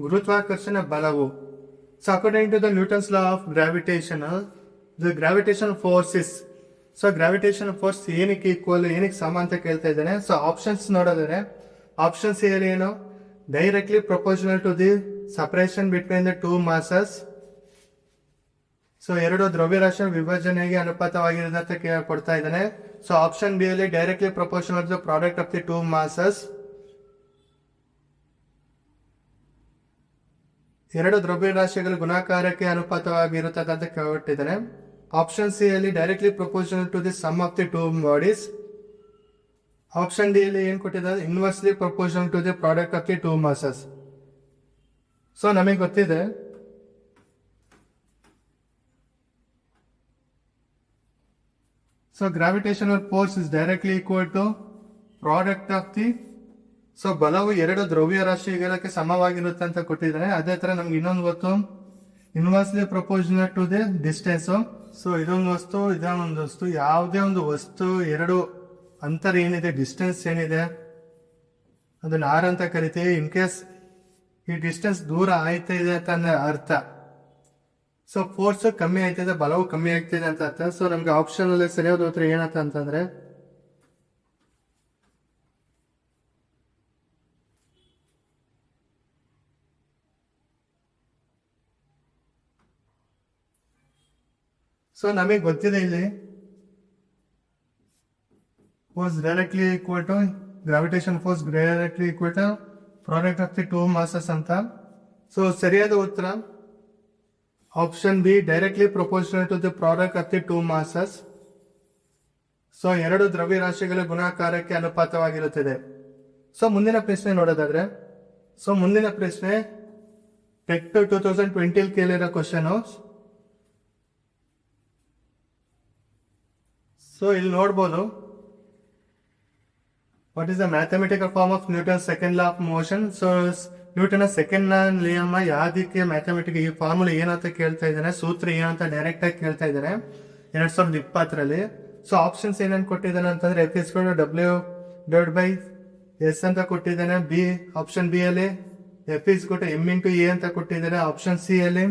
[SPEAKER 1] ಗುರುತ್ವಾಕರ್ಷಣ ಬಲವು, so according to the Newton's law of gravitation, the gravitation force is. So gravitation force ಏನಕ್ಕೆ ಈಕ್ವಲ್, ಏನಕ್ಕೆ ಸಮ ಅಂತ ಕೇಳ್ತಾ ಇದ್ದಾನೆ. ಸೊ ಆಪ್ಷನ್ಸ್ ನೋಡೋದಾದ್ರೆ ಆಪ್ಷನ್ಸ್ ಏನು, directly proportional to the separation between the two masses. So ಎರಡು ದ್ರವ್ಯರಾಶಿಯ ವಿಭಜನೆಗೆ ಅನುಪಾತವಾಗಿರೋದು ಅಂತ ಕೊಡ್ತಾ ಇದ್ದಾನೆ. ಸೊ ಆಪ್ಷನ್ ಬಿ ಅಲ್ಲಿ directly proportional to the product of the two masses. ಎರಡು ದ್ರವ್ಯರಾಶಿಗಳ ಗುಣಾಕಾರಕ್ಕೆ ಅನುಪಾತವಾಗಿರುತ್ತದೆ ಅಂತ ಕೊಟ್ಟಿದ್ದಾನೆ. ಆಪ್ಷನ್ ಸಿ ಅಲ್ಲಿ directly proportional to the sum of the two bodies. Option D ಅಲ್ಲಿ ಏನ್ ಕೊಟ್ಟಿದ್ದಾರೆ, inversely proportional to the product of the two masses. So ನಮಗೆ ಗೊತ್ತಿದೆ so gravitational force is directly equal to product of the. So ಬಲವು ಎರಡು ದ್ರವ್ಯ ರಾಶಿಗಳಿಗೆ ಸಮವಾಗಿರುತ್ತೆ ಅಂತ ಕೊಟ್ಟಿದ್ದಾರೆ. ಅದೇ ತರ ನಮ್ಗೆ ಇನ್ನೊಂದು ಗೊತ್ತು, inversely proportional to the distance. So ಇದೊಂದು ವಸ್ತು, ಇದೊಂದು ವಸ್ತು, ಯಾವುದೇ ಒಂದು ವಸ್ತು ಎರಡು ಅಂತರ ಏನಿದೆ, ಡಿಸ್ಟೆನ್ಸ್ ಏನಿದೆ, ಅದನ್ನ ಆರ್ ಅಂತ ಕರಿತೀವಿ. ಇನ್ ಕೇಸ್ ಈ ಡಿಸ್ಟೆನ್ಸ್ ದೂರ ಆಯ್ತಾ ಇದೆ ಅಂತ ಅರ್ಥ. ಸೊ ಫೋರ್ಸ್ ಕಮ್ಮಿ ಆಯ್ತಿದೆ, ಬಲವು ಕಮ್ಮಿ ಆಗ್ತಿದೆ ಅಂತ ಅರ್ಥ. ಸೊ ನಮ್ಗೆ ಆಪ್ಷನ್ ಅಲ್ಲಿ ಸರಿಯಾದ ಉತ್ತರ ಏನಂತ ಅಂತಂದ್ರೆ ಸೊ ನಮಗೆ ಗೊತ್ತಿದೆ ಇಲ್ಲಿ force directly equal to gravitation force directly equal to product of the two masses ಅಂತ. ಸೊ ಸರಿಯಾದ ಉತ್ತರ option B, directly proportional to the product of the two masses. So ಎರಡು ದ್ರವ್ಯರಾಶಿಗಳ ಗುಣಾಕಾರಕ್ಕೆ ಅನುಪಾತವಾಗಿರುತ್ತದೆ. ಸೊ ಮುಂದಿನ ಪ್ರಶ್ನೆ ನೋಡೋದಾದ್ರೆ, ಸೊ ಮುಂದಿನ ಪ್ರಶ್ನೆ ಟೆಕ್ 2020 ಕೇಳಿರೋ ಕ್ವಶನ್. ಸೊ ಇಲ್ಲಿ ನೋಡ್ಬೋದು, what is the mathematical form of Newton second law of motion. So Newton second ನಿಯಮ ಯಾವ್ದಕ್ಕೆ ಮ್ಯಾಥಮೆಟಿಕ್, ಈ ಫಾರ್ಮುಲಾ ಏನಂತ ಕೇಳ್ತಾ ಇದ್ದಾನೆ, ಸೂತ್ರ ಏನಂತ ಡೈರೆಕ್ಟ್ ಆಗಿ ಕೇಳ್ತಾ ಇದ್ದಾನೆ 2020ರಲ್ಲಿ. ಸೊ ಆಪ್ಷನ್ಸ್ ಏನೇನು ಕೊಟ್ಟಿದ್ದಾನೆ ಅಂತಂದ್ರೆ F is W divide by S ಅಂತ ಕೊಟ್ಟಿದ್ದಾನೆ. ಬಿ ಆಪ್ಷನ್ ಬಿ ಅಲ್ಲಿ F is M into A ಅಂತ ಕೊಟ್ಟಿದ್ದಾನೆ. ಆಪ್ಷನ್ ಸಿ ಅಲ್ಲಿ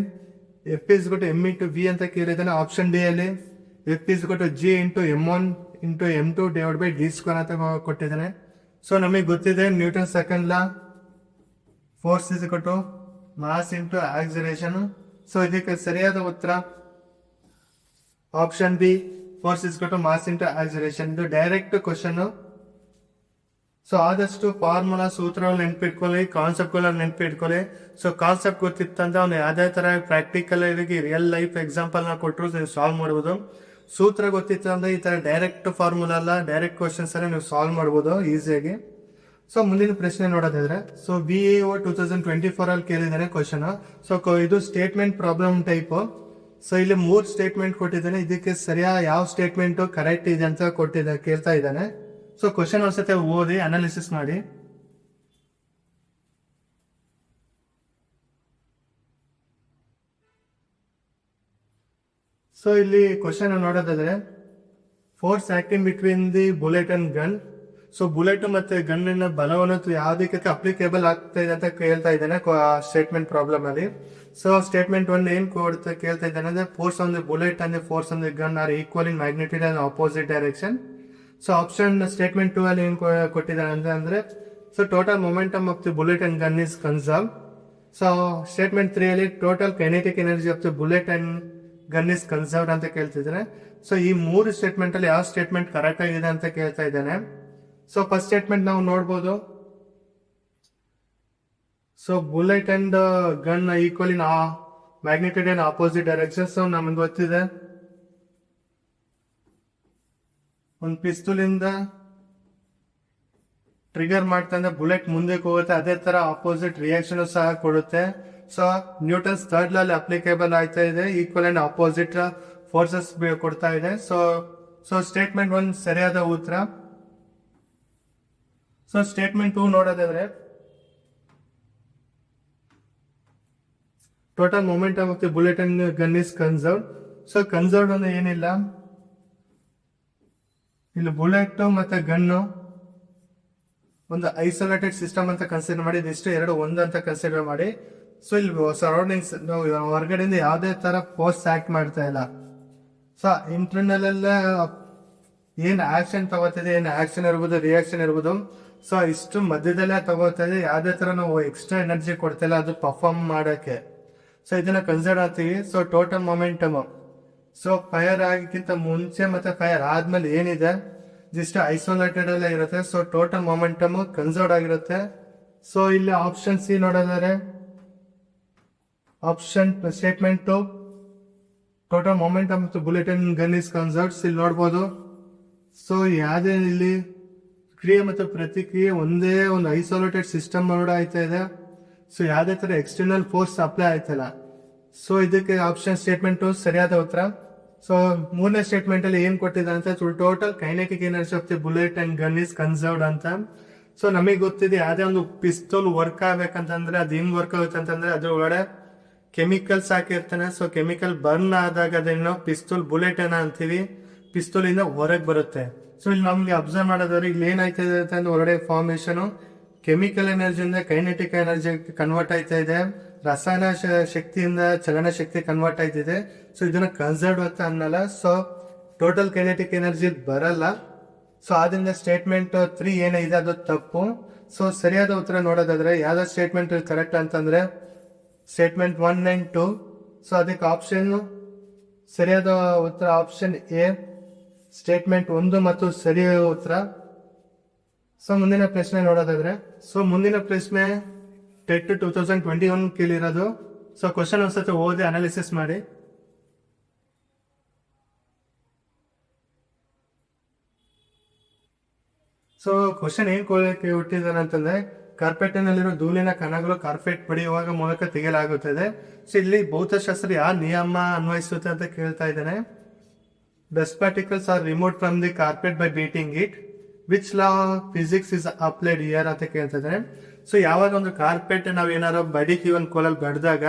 [SPEAKER 1] F is M into V ಅಂತ ಕೇಳಿದ್ದಾನೆ. ಆಪ್ಷನ್ ಡಿ ಅಲ್ಲಿ F is G into M1 into M2 divide by D square ಅಂತ ಕೊಟ್ಟಿದ್ದಾನೆ. ಸೊ ನಮಗೆ ಗೊತ್ತಿದೆ Newton second law, force is mass into acceleration. So ಇದಕ್ಕೆ ಸರಿಯಾದ ಉತ್ತರ option B, force is mass into acceleration. ಇದು ಡೈರೆಕ್ಟ್ ಕ್ವಶನ್. ಸೊ ಆದಷ್ಟು formula ಸೂತ್ರಗಳು ನೆನ್ಪಿಟ್ಕೊಳ್ಳಿ, ಕಾನ್ಸೆಪ್ಟ್ಗಳನ್ನ ನೆನ್ಪಿಟ್ಕೊಳ್ಳಿ. ಸೊ ಕಾನ್ಸೆಪ್ಟ್ ಗೊತ್ತಿತ್ತಂದ್ರೆ ಅವ್ನು ಯಾವ್ದೇ ತರ ಪ್ರಾಕ್ಟಿಕಲ್ ರಿಯಲ್ ಲೈಫ್ ಎಕ್ಸಾಂಪಲ್ ನ ಕೊಟ್ಟರು ನೀವು ಸಾಲ್ವ್ ಮಾಡ್ಬೋದು. ಸೂತ್ರ ಗೊತ್ತಿತ್ತು ಅಂದ್ರೆ ಈ ತರ ಡೈರೆಕ್ಟ್ ಫಾರ್ಮುಲಾ ಅಲ್ಲ, ಡೈರೆಕ್ಟ್ ಕ್ವಶನ್ಸ್ ಅನ್ನ ನೀವು ಸಾಲ್ವ್ ಮಾಡ್ಬೋದು ಈಸಿಯಾಗಿ. ಸೊ ಮುಂದಿನ ಪ್ರಶ್ನೆ ನೋಡೋದಾದ್ರೆ, ಸೊ BAO 2024 ಅಲ್ಲಿ ಕೇಳಿದ್ದಾನೆ ಕ್ವಶನ್. ಸೊ ಇದು ಸ್ಟೇಟ್ಮೆಂಟ್ ಪ್ರಾಬ್ಲಮ್ ಟೈಪ್. ಸೊ ಇಲ್ಲಿ 3 ಸ್ಟೇಟ್ಮೆಂಟ್ ಕೊಟ್ಟಿದ್ದಾನೆ. ಇದಕ್ಕೆ ಸರಿಯಾದ ಯಾವ ಸ್ಟೇಟ್ಮೆಂಟ್ ಕರೆಕ್ಟ್ ಇದೆ ಅಂತ ಕೇಳ್ತಾ ಇದ್ದಾನೆ. ಸೊ ಕ್ವಶನ್ ಒಂದ್ಸತಿ ಓದಿ ಅನಾಲಿಸಿಸ್ ಮಾಡಿ. ಸೊ ಇಲ್ಲಿ ಕ್ವಶನ್ ನೋಡೋದಾದ್ರೆ, force acting between the bullet and gun. So bullet ಮತ್ತೆ ಗನ್ನಿನ ಬಲವನ್ನು ಯಾವ್ದಕ್ಕೆ ಅಪ್ಲಿಕೇಬಲ್ ಆಗ್ತಾ ಇದೆ ಅಂತ ಕೇಳ್ತಾ ಇದ್ದಾನೆ ಸ್ಟೇಟ್ಮೆಂಟ್ ಪ್ರಾಬ್ಲಮ್ ಅಲ್ಲಿ. ಸೊ ಸ್ಟೇಟ್ಮೆಂಟ್ 1 ಏನ್ ಕೇಳ್ತಾ ಇದ್ದಾನೆ ಅಂದ್ರೆ, force on the bullet and force on the gun are equal in magnitude and opposite direction. So option statement 2 ಅಲ್ಲಿ ಏನ್ ಕೊಟ್ಟಿದ್ದಾನೆ ಅಂದ್ರೆ, so total momentum of the bullet and gun is conserve. So statement 3 ಅಲ್ಲಿ total kinetic energy of the bullet and gun is conserved ಅಂತ ಕೇಳ್ತಿದ್ದಾನೆ. So ಈ 3 statement ಅಲ್ಲಿ ಯಾವ ಸ್ಟೇಟ್ಮೆಂಟ್ ಕರೆಕ್ಟ್ ಆಗಿದೆ ಅಂತ ಕೇಳ್ತಾ ಇದ್ದಾನೆ. ಸೊ ಫಸ್ಟ್ ಸ್ಟೇಟ್ಮೆಂಟ್ ನಾವು ನೋಡ್ಬೋದು, so bullet and gun equal in magnitude and opposite direction. So ನಮ್ಗೆ ಗೊತ್ತಿದೆ, ಒಂದು ಪಿಸ್ತೂಲ್ ಇಂದ ಟ್ರಿಗರ್ ಮಾಡ್ತಾ ಅಂದ್ರೆ ಬುಲೆಟ್ ಮುಂದಕ್ಕೆ ಹೋಗುತ್ತೆ, ಅದೇ ತರ ಆಪೋಸಿಟ್ ರಿಯಾಕ್ಷನ್ ಸಹ ಕೊಡುತ್ತೆ. ಸೊ ನ್ಯೂಟನ್ಸ್ ಥರ್ಡ್ ಲಾ ಅಪ್ಲಿಕೇಬಲ್ ಆಯ್ತಾ ಇದೆ, ಈಕ್ವಲ್ ಅಂಡ್ ಆಪೋಸಿಟ್ ಫೋರ್ಸಸ್ ಕೊಡ್ತಾ ಇದೆ. ಸೊ ಸ್ಟೇಟ್ಮೆಂಟ್ 1 ಸರಿಯಾದ ಉತ್ತರ. ಸೊ ಸ್ಟೇಟ್ಮೆಂಟ್ 2 ನೋಡೋದಾದ್ರೆ, total momentum of the bullet and gun is conserved. So conserved ಅಂದ್ರೆ ಏನಿಲ್ಲ, ಇಲ್ಲಿ ಬುಲೆಟ್ ಮತ್ತೆ ಗನ್ನು ಒಂದು ಐಸೋಲೇಟೆಡ್ ಸಿಸ್ಟಮ್ ಅಂತ ಕನ್ಸಿಡರ್ ಮಾಡಿ, ಇದಿಷ್ಟು ಎರಡು ಒಂದು ಅಂತ ಕನ್ಸಿಡರ್ ಮಾಡಿ. ಸೊ ಇಲ್ಲಿ ಸರೌಂಡಿಂಗ್ಸ್ ನಾವು ಹೊರಗಡೆಯಿಂದ ಯಾವುದೇ ತರ ಫೋರ್ಸ್ ಆಕ್ಟ್ ಮಾಡ್ತಾ ಇಲ್ಲ. ಸೊ ಇಂಟರ್ನಲ್ ಅಲ್ಲ ಏನ್ ಆಕ್ಷನ್ ತಗೋತದೆ, ಏನ್ ಆಕ್ಷನ್ ಇರ್ಬೋದು, ರಿಯಾಕ್ಷನ್ ಇರ್ಬೋದು, ಸೊ ಇಷ್ಟು ಮಧ್ಯದಲ್ಲೇ ತಗೋತದೆ. ಯಾವ್ದೇ ತರ ನಾವು ಎಕ್ಸ್ಟ್ರಾ ಎನರ್ಜಿ ಕೊಡ್ತಿಲ್ಲ ಅದು ಪರ್ಫಾರ್ಮ್ ಮಾಡಕ್ಕೆ. ಸೊ ಇದನ್ನ ಕನ್ಸಿಡರ್ ಆಗ್ತೀವಿ. So total momentum, so fire ಆಗಿಕ್ಕಿಂತ ಮುಂಚೆ ಮತ್ತೆ ಫೈರ್ ಆದ್ಮೇಲೆ ಏನಿದೆ ಜಸ್ಟ್ ಐಸೋಲೇಟೆಡ್ ಅಲ್ಲೇ ಇರುತ್ತೆ. ಸೊ ಟೋಟಲ್ ಮೊಮೆಂಟಮ್ ಕನ್ಸರ್ವ್ ಆಗಿರುತ್ತೆ. ಸೊ ಇಲ್ಲಿ ಆಪ್ಷನ್ ಸಿ ನೋಡೋದಾದ್ರೆ ಆಪ್ಷನ್ ಸ್ಟೇಟ್ಮೆಂಟ್ ಟೋಟಲ್ ಮೊಮೆಂಟಮ್ ಮತ್ತು bullet and gun is conserves ಇಲ್ಲಿ ನೋಡ್ಬೋದು. ಸೊ ಯಾವ್ದೇ ಇಲ್ಲಿ ಕ್ರಿಯೆ ಮತ್ತು ಪ್ರತಿಕ್ರಿಯೆ ಒಂದೇ ಒಂದು ಐಸೋಲೇಟೆಡ್ ಸಿಸ್ಟಮ್ ಒಳಗಡೆ ಆಯ್ತಾ ಇದೆ. ಸೊ ಯಾವ್ದೇ ತರ ಎಕ್ಸ್ಟರ್ನಲ್ ಫೋರ್ಸ್ ಅಪ್ಲೈ ಆಯ್ತಲ್ಲ. ಸೊ ಇದಕ್ಕೆ ಆಪ್ಷನ್ ಸ್ಟೇಟ್ಮೆಂಟ್ ಸರಿಯಾದ ಉತ್ತರ. ಸೊ ಮೂರನೇ ಸ್ಟೇಟ್ಮೆಂಟ್ ಅಲ್ಲಿ ಏನ್ ಕೊಟ್ಟಿದ್ದಾರೆ ಅಂತ total kinetic energy of the bullet and gun is conserved ಅಂತ. ಸೊ ನಮಗೆ ಗೊತ್ತಿದೆ ಯಾವ್ದೇ ಒಂದು ಪಿಸ್ತೂಲ್ ವರ್ಕ್ ಆಗ್ಬೇಕಂತಂದ್ರೆ ಅದು ಹೆಂಗ್ ವರ್ಕ್ ಆಗುತ್ತೆ ಅಂತಂದ್ರೆ ಅದ್ರ ಒಳಗಡೆ ಕೆಮಿಕಲ್ಸ್ ಹಾಕಿರ್ತಾನೆ. ಸೊ ಕೆಮಿಕಲ್ ಬರ್ನ್ ಆದಾಗ ಅದನ್ನು ಪಿಸ್ತೂಲ್ ಬುಲೆಟ್ ಏನ ಅಂತೀವಿ, ಪಿಸ್ತೂಲ್ ಇಂದ ಹೊರಗೆ ಬರುತ್ತೆ. ಸೊ ಇಲ್ಲಿ ನಮ್ಗೆ ಅಬ್ಸರ್ವ್ ಮಾಡೋದಾದ್ರೆ ಇಲ್ಲಿ ಏನಾಯ್ತಾ ಇದೆ ಅಂತ ಹೊರಗಡೆ ಫಾರ್ಮೇಶನ್ ಕೆಮಿಕಲ್ ಎನರ್ಜಿಯಿಂದ ಕೈನೆಟಿಕ್ ಎನರ್ಜಿ ಕನ್ವರ್ಟ್ ಆಯ್ತಾ ಇದೆ, ರಸಾಯನ ಶಕ್ತಿಯಿಂದ ಚಲನ ಶಕ್ತಿ ಕನ್ವರ್ಟ್ ಆಯ್ತಿದೆ. ಸೊ ಇದನ್ನ ಕನ್ಸರ್ವ್ ಅಂತ ಅನ್ನಲ್ಲ. ಸೊ ಟೋಟಲ್ ಕೈನೆಟಿಕ್ ಎನರ್ಜಿ ಬರಲ್ಲ. ಸೊ ಆದ್ರಿಂದ ಸ್ಟೇಟ್ಮೆಂಟ್ 3 ಏನಿದೆ ಅದು ತಪ್ಪು. ಸೊ ಸರಿಯಾದ ಉತ್ತರ ನೋಡೋದಾದ್ರೆ ಯಾವ್ದು ಸ್ಟೇಟ್ಮೆಂಟ್ ಕರೆಕ್ಟ್ ಅಂತಂದ್ರೆ ಸ್ಟೇಟ್ಮೆಂಟ್ 1 and 2. ಸೊ ಅದಕ್ಕೆ ಆಪ್ಷನ್ ಸರಿಯಾದ ಉತ್ತರ ಆಪ್ಷನ್ ಎ ಸ್ಟೇಟ್ಮೆಂಟ್ 1 ಮತ್ತು ಸರಿಯಾದ ಉತ್ತರ. ಸೊ ಮುಂದಿನ ಪ್ರಶ್ನೆ ನೋಡೋದಾದ್ರೆ ಮುಂದಿನ ಪ್ರಶ್ನೆ ಟೆಟ್ 2021 ಕೇಳಿರೋದು. ಸೊ ಕ್ವಶನ್ ಒಂದ್ಸತಿ ಓದಿ ಅನಾಲಿಸಿಸ್ ಮಾಡಿ. ಸೊ ಕ್ವಶನ್ ಏನ್ ಹುಟ್ಟಿದಾರೆ ಅಂತಂದ್ರೆ ಕಾರ್ಪೆಟ್ ನಲ್ಲಿರೋ ಧೂಳಿನ ಕಣಗಳು ಕಾರ್ಪೆಟ್ ಬಡಿಯುವಾಗ ಮೂಲಕ ತೆಗೆಯಲಾಗುತ್ತದೆ. ಸೊ ಇಲ್ಲಿ ಭೌತಶಾಸ್ತ್ರ ಯಾವ ನಿಯಮ ಅನ್ವಯಿಸುತ್ತೆ ಅಂತ ಕೇಳ್ತಾ ಇದ್ದಾನೆ. Dust particles R remove from the carpet by beating it. Which law physics is applied year ಅಂತ ಕೇಳ್ತಾ ಇದ್ದಾನೆ. ಸೊ ಯಾವಾಗ ಒಂದು ಕಾರ್ಪೆಟ್ ನಾವ್ ಏನಾದ್ರು ಬಡಿತೀವಿ ಒಂದು ಕೋಲಲ್ಲಿ ಬಡ್ದಾಗ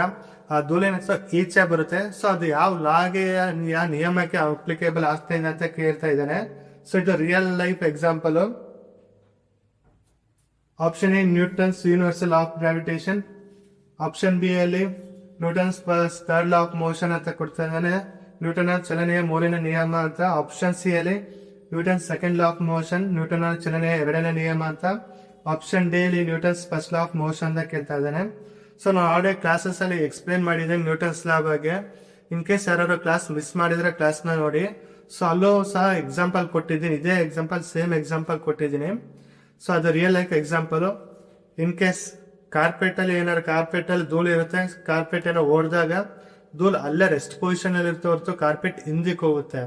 [SPEAKER 1] ಆ ಧೂಳಿನ ಈಚೆ ಬರುತ್ತೆ. ಸೊ ಅದು ಯಾವ ಲಾಗೆ ಯಾವ ನಿಯಮಕ್ಕೆ ಅಪ್ಲಿಕೇಬಲ್ ಆಗ್ತಾ ಇದೆ ಅಂತ ಕೇಳ್ತಾ ಇದ್ದಾನೆ. ಸೊ ಇದು real life example. Option A Newton's universal of gravitation. Option B ಅಲ್ಲಿ Newton's third law of motion ಅಂತ ಕೊಡ್ತಾ ಇದ್ದಾನೆ, ನ್ಯೂಟನ್ ಚಲನೆಯ ಮೂರನೇ ನಿಯಮ ಅಂತ. ಆಪ್ಷನ್ ಸಿ ಅಲ್ಲಿ Newton second law of motion, Newton ಚಲನೆಯ ಎರಡನೇ ನಿಯಮ ಅಂತ. ಆಪ್ಷನ್ ಡಿ ಅಲ್ಲಿ Newton's first law of motion ಅಂತ ಕೇಳ್ತಾ ಇದ್ದಾನೆ. ಸೊ ನಾವು ಆಲ್ರೆಡಿ ಕ್ಲಾಸಸ್ ಅಲ್ಲಿ ಎಕ್ಸ್ಪ್ಲೇನ್ ಮಾಡಿದೆ ನ್ಯೂಟನ್ಸ್ ಲಾ ಬಗ್ಗೆ. ಇನ್ ಕೇಸ್ ಯಾರು ಕ್ಲಾಸ್ ಮಿಸ್ ಮಾಡಿದ್ರೆ ಕ್ಲಾಸ್ ನ ನೋಡಿ. ಸೊ ಅಲ್ಲೂ ಸಹ ಎಕ್ಸಾಂಪಲ್ ಕೊಟ್ಟಿದ್ದೀನಿ, ಇದೇ ಎಕ್ಸಾಂಪಲ್ ಸೇಮ್ ಎಕ್ಸಾಂಪಲ್ ಕೊಟ್ಟಿದ್ದೀನಿ. ಸೊ ಅದು real life example. In case carpet ಅಲ್ಲಿ ಏನಾದ್ರು ಕಾರ್ಪೆಟ್ ಅಲ್ಲಿ ಧೂಳು ಇರುತ್ತೆ, ಕಾರ್ಪೆಟ್ ಏನೋ ಓಡಿದಾಗ ಧೂಳು ಅಲ್ಲೇ ರೆಸ್ಟ್ ಪೊಸಿಷನ್ ಅಲ್ಲಿ ಇರುತ್ತೆ ಹೊರತು ಕಾರ್ಪೆಟ್ ಹಿಂದಿಕ್ ಹೋಗುತ್ತೆ.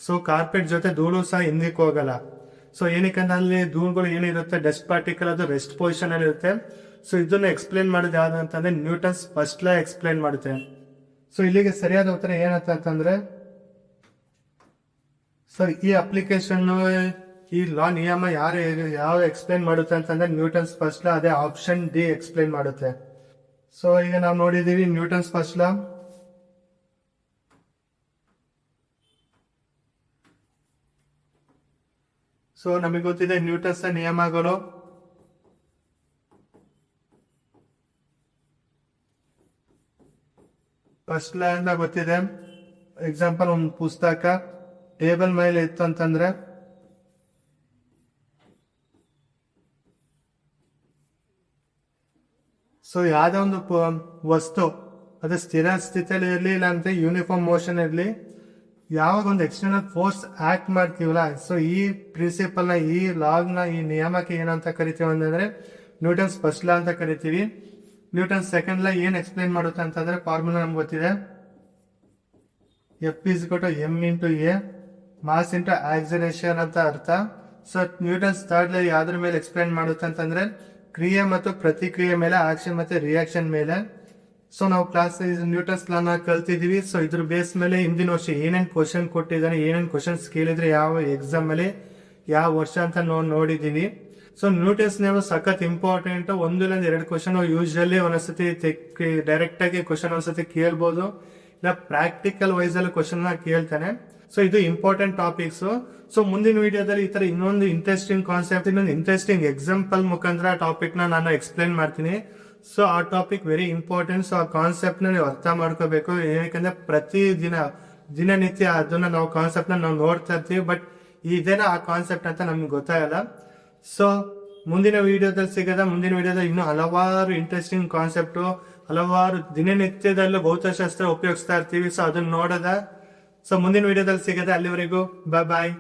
[SPEAKER 1] ಸೊ ಕಾರ್ಪೆಟ್ ಜೊತೆ ಧೂಳು ಸಹ ಹಿಂದಿಕ್ ಹೋಗಲ್ಲ. ಸೊ ಏನಕ್ಕಂದ್ರೆ ಅಲ್ಲಿ ಧೂಳುಗಳು ಏನಿರುತ್ತೆ ಡಸ್ಟ್ ಪಾರ್ಟಿಕಲ್ ಅದು ರೆಸ್ಟ್ ಪೊಸಿಷನ್ ಅಲ್ಲಿ ಇರುತ್ತೆ. ಸೊ ಇದನ್ನ ಎಕ್ಸ್ಪ್ಲೇನ್ ಮಾಡೋದು ಯಾವ್ದು ಅಂತಂದ್ರೆ ನ್ಯೂಟನ್ಸ್ ಫಸ್ಟ್ ಲಾ ಎಕ್ಸ್ಪ್ಲೇನ್ ಮಾಡುತ್ತೆ. ಸೊ ಇಲ್ಲಿಗೆ ಸರಿಯಾದ ಉತ್ತರ ಏನಂತ ಅಂತಂದ್ರೆ ಸರ್ ಈ ಅಪ್ಲಿಕೇಶನ್ ಈ ಲಾ ನಿಯಮ ಯಾವ ಎಕ್ಸ್ಪ್ಲೇನ್ ಮಾಡುತ್ತೆ ಅಂತಂದ್ರೆ ನ್ಯೂಟನ್ಸ್ ಫಸ್ಟ್ ಲಾ, ಅದೇ ಆಪ್ಷನ್ ಡಿ ಎಕ್ಸ್ಪ್ಲೇನ್ ಮಾಡುತ್ತೆ. ಸೊ ಈಗ ನಾವು ನೋಡಿದೀವಿ ನ್ಯೂಟನ್ಸ್ ಫಸ್ಟ್ ಲಾ. ಸೊ ನಮಗೆ ಗೊತ್ತಿದೆ ನ್ಯೂಟನ್ಸ್ ನಿಯಮಗಳು. ಫಸ್ಟ್ ಲಾ ಅಂತ ಗೊತ್ತಿದೆ. ಎಕ್ಸಾಂಪಲ್ ಒಂದು ಪುಸ್ತಕ ಟೇಬಲ್ ಮೇಲೆ ಇತ್ತು ಅಂತಂದ್ರೆ ಸೊ ಯಾವ್ದೋ ಒಂದು ವಸ್ತು ಅದು ಸ್ಥಿರ ಸ್ಥಿತಿಯಲ್ಲಿ ಇರಲಿ ಇಲ್ಲ ಅಂತ ಯೂನಿಫಾರ್ಮ್ ಮೋಷನ್ ಇರಲಿ, ಯಾವಾಗ ಒಂದು ಎಕ್ಸ್ಟರ್ನಲ್ ಫೋರ್ಸ್ ಆಕ್ಟ್ ಮಾಡ್ತೀವಲ್ಲ, ಸೊ ಈ ಪ್ರಿನ್ಸಿಪಲ್ ನ ಈ ಲಾಗ್ ನ ಈ ನಿಯಮಕ್ಕೆ ಏನಂತ ಕರಿತೀವಿ ಅಂತಂದ್ರೆ ನ್ಯೂಟನ್ಸ್ ಫಸ್ಟ್ ಲಾ ಅಂತ ಕರಿತೀವಿ. ನ್ಯೂಟನ್ಸ್ ಸೆಕೆಂಡ್ ಲಾ ಏನ್ ಎಕ್ಸ್ಪ್ಲೇನ್ ಮಾಡುತ್ತೆ ಅಂತಂದ್ರೆ ಫಾರ್ಮುಲಾ ನಮ್ಗೆ ಗೊತ್ತಿದೆ, F is equal to M into A mass into acceleration ಅಂತ ಅರ್ಥ. ಸೊ ನ್ಯೂಟನ್ಸ್ ಥರ್ಡ್ ಲಾ ಯಾವ್ದ್ರ ಮೇಲೆ ಎಕ್ಸ್ಪ್ಲೇನ್ ಮಾಡುತ್ತೆ ಅಂತಂದ್ರೆ ಕ್ರಿಯೆ ಮತ್ತು ಪ್ರತಿಕ್ರಿಯೆ ಮೇಲೆ, ಆಕ್ಷನ್ ಮತ್ತೆ ರಿಯಾಕ್ಷನ್ ಮೇಲೆ. ಸೊ ನಾವು ಕ್ಲಾಸ್ ನ್ಯೂಟನ್ಸ್ ಲಾನ ಕಲ್ತಿದೀವಿ. ಸೊ ಇದ್ರ ಬೇಸ್ ಮೇಲೆ ಹಿಂದಿನ ವರ್ಷ ಏನೇನ್ ಕ್ವಶನ್ ಕೊಟ್ಟಿದ್ದಾನೆ, ಏನೇನ್ ಕ್ವಶನ್ಸ್ ಕೇಳಿದ್ರೆ ಯಾವ ಎಕ್ಸಾಮ್ ಅಲ್ಲಿ ಯಾವ ವರ್ಷ ಅಂತ ನೋಡಿದೀವಿ. ಸೊ ನ್ಯೂಟನ್ಸ್ ನೇಮ್ ಸಖತ್ ಇಂಪಾರ್ಟೆಂಟ್. ಒಂದು ಇಲ್ಲ ಎರಡು ಕ್ವಶನ್ ಯೂಶಲಿ ಒಂದೊಂದ್ಸತಿ ಡೈರೆಕ್ಟ್ ಆಗಿ ಕ್ವಶನ್ ಒಂದ್ಸತಿ ಕೇಳ್ಬೋದು, ಇಲ್ಲ ಪ್ರಾಕ್ಟಿಕಲ್ ವೈಸ್ ಅಲ್ಲಿ ಕ್ವಶನ್ ನ ಕೇಳ್ತಾನೆ. ಸೊ ಇದು ಇಂಪಾರ್ಟೆಂಟ್ ಟಾಪಿಕ್ಸ್. ಸೊ ಮುಂದಿನ ವಿಡಿಯೋದಲ್ಲಿ ಈ ತರ ಇನ್ನೊಂದು ಇಂಟ್ರೆಸ್ಟಿಂಗ್ ಕಾನ್ಸೆಪ್ಟ್, ಇನ್ನೊಂದು ಇಂಟ್ರೆಸ್ಟಿಂಗ್ ಎಕ್ಸಾಂಪಲ್ ಮುಖಾಂತರ ಟಾಪಿಕ್ ನಾನು ಎಕ್ಸ್ಪ್ಲೇನ್ ಮಾಡ್ತೀನಿ. ಸೊ ಆ ಟಾಪಿಕ್ ವೆರಿ ಇಂಪಾರ್ಟೆಂಟ್. ಸೊ ಆ ಕಾನ್ಸೆಪ್ಟ್ ನ ನೀವು ಅರ್ಥ ಮಾಡ್ಕೋಬೇಕು. ಏನಕ್ಕಂದ್ರೆ ಪ್ರತಿದಿನ ದಿನನಿತ್ಯ ಅದನ್ನ ನಾವು ಕಾನ್ಸೆಪ್ಟ್ ನಾವು ನೋಡ್ತಾ ಇರ್ತೀವಿ, ಬಟ್ ಇದೇನೋ ಆ ಕಾನ್ಸೆಪ್ಟ್ ಅಂತ ನಮ್ಗೆ ಗೊತ್ತಾಗಲ್ಲ. ಸೊ ಮುಂದಿನ ವಿಡಿಯೋದಲ್ಲಿ ಮುಂದಿನ ವಿಡಿಯೋದಲ್ಲಿ ಇನ್ನೂ ಹಲವಾರು ಇಂಟ್ರೆಸ್ಟಿಂಗ್ ಕಾನ್ಸೆಪ್ಟ್, ಹಲವಾರು ದಿನನಿತ್ಯದಲ್ಲೂ ಭೌತಶಾಸ್ತ್ರ ಉಪಯೋಗಿಸ್ತಾ ಇರ್ತೀವಿ. ಸೊ ಅದನ್ನ ನೋಡೋದ. ಸೊ ಮುಂದಿನ ವಿಡಿಯೋದಲ್ಲಿ ಸಿಗದೆ, ಅಲ್ಲಿವರೆಗೂ ಬಾಯ್.